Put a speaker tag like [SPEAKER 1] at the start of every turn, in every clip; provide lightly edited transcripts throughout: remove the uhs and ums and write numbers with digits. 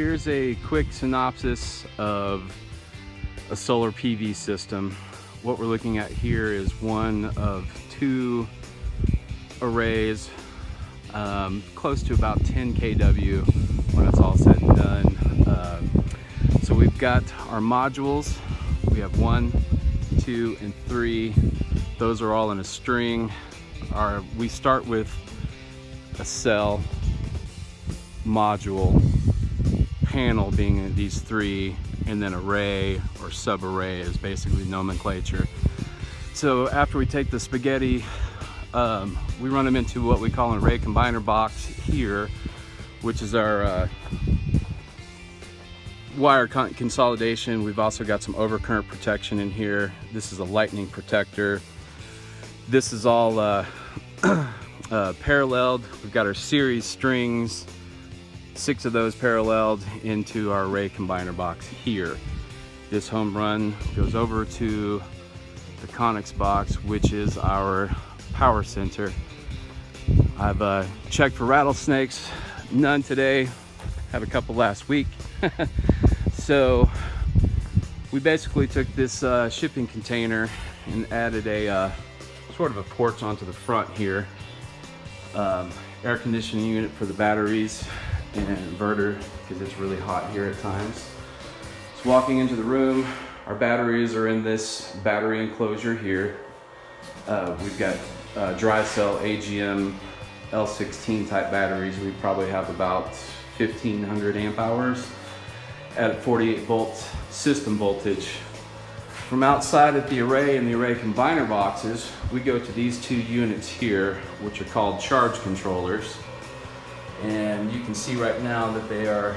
[SPEAKER 1] here's a quick synopsis of a solar PV system. What we're looking at here is one of two arrays, close to about 10 kW when it's all said and done. So we've got our modules. We have 1, 2, and 3. Those are all in a string. We start with a cell, module, panel being in these 3, and then array or sub-array is basically nomenclature. So after we take the spaghetti, we run them into what we call an array combiner box here, which is our wire consolidation. We've also got some overcurrent protection in here. This is a lightning protector. This is all paralleled. We've got our series strings, 6 of those paralleled into our array combiner box here. This home run goes over to the Connex box, which is our power center. I've checked for rattlesnakes, none today, had a couple last week. So we basically took this shipping container and added a sort of a porch onto the front here. Air conditioning unit for the batteries and an inverter because it's really hot here at times. So walking into the room, our batteries are in this battery enclosure here. We've got dry cell AGM L16 type batteries. We probably have about 1500 amp hours at 48 volt system voltage. From outside at the array and the array combiner boxes, we go to these 2 units here, which are called charge controllers. And you can see right now that they are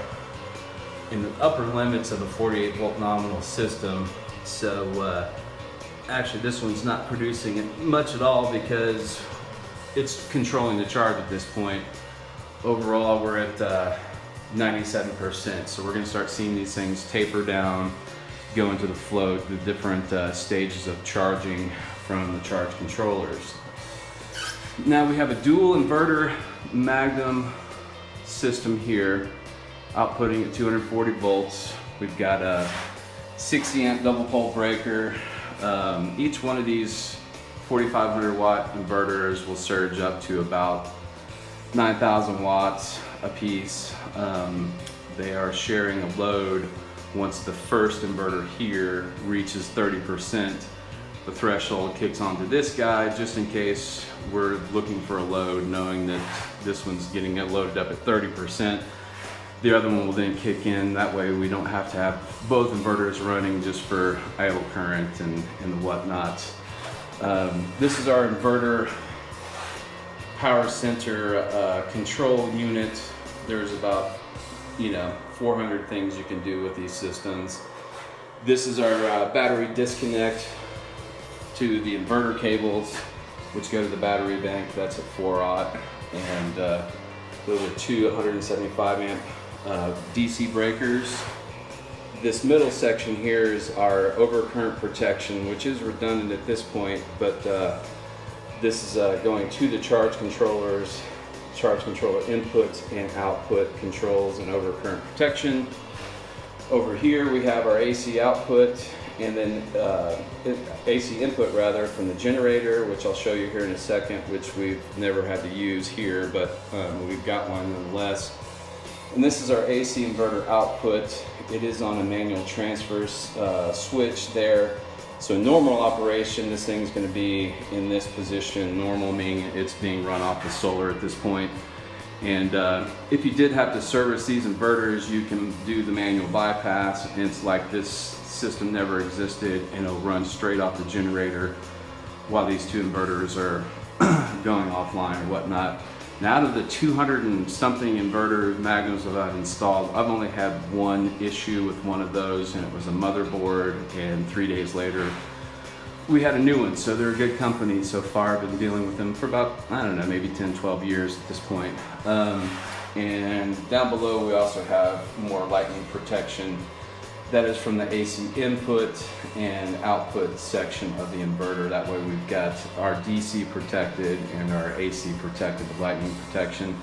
[SPEAKER 1] in the upper limits of a 48 volt nominal system. So actually this one's not producing it much at all because it's controlling the charge at this point. Overall we're at 97%. So we're going to start seeing these things taper down, go into the float, the different stages of charging from the charge controllers. Now we have a dual inverter Magnum system here, outputting at 240 volts. We've got a 60 amp double pole breaker. Each one of these 4500 watt inverters will surge up to about 9,000 watts a piece. They are sharing a load. Once the first inverter here reaches 30%, the threshold kicks onto this guy just in case we're looking for a load, knowing that this one's getting it loaded up at 30%. The other one will then kick in. That way we don't have to have both inverters running just for idle current and whatnot. This is our inverter power center control unit. There's about 400 things you can do with these systems. This is our battery disconnect to the inverter cables, which go to the battery bank. That's at 4-aught, and those are 2 175 amp DC breakers. This middle section here is our overcurrent protection, which is redundant at this point, but this is going to the charge controllers, charge controller input and output controls and overcurrent protection. Over here we have our AC output and then AC input rather from the generator, which I'll show you here in a second, which we've never had to use here, but we've got one nonetheless. And this is our AC inverter output. It is on a manual transfer switch there. So normal operation, this thing's going to be in this position. Normal meaning it's being run off the solar at this point. And if you did have to service these inverters, you can do the manual bypass. And it's like this system never existed, and it'll run straight off the generator while these 2 inverters are going offline or whatnot. Now, out of the 200 and something inverter Magnums that I've installed, I've only had one issue with one of those, and it was a motherboard, and 3 days later we had a new one. So they're a good company so far. I've been dealing with them for about, I don't know, maybe 10, 12 years at this point. And down below we also have more lightning protection. That is from the AC input and output section of the inverter. That way we've got our DC protected and our AC protected with lightning protection.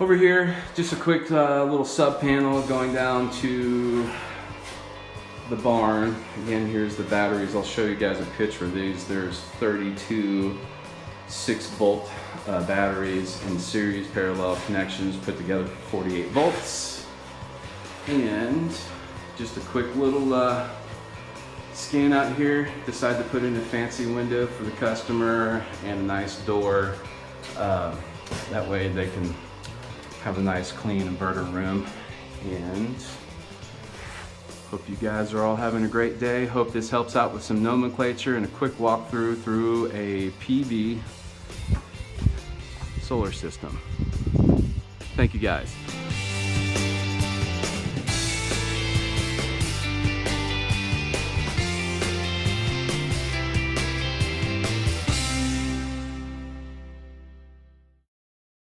[SPEAKER 1] Over here, just a quick little sub panel going down to the barn. Again, here's the batteries. I'll show you guys a picture of these. There's 32 6-volt batteries in series parallel connections put together for 48 volts. And just a quick little scan out here. Decide to put in a fancy window for the customer and a nice door. That way they can have a nice clean inverter room. And hope you guys are all having a great day. Hope this helps out with some nomenclature and a quick walkthrough through a PV solar system. Thank you guys.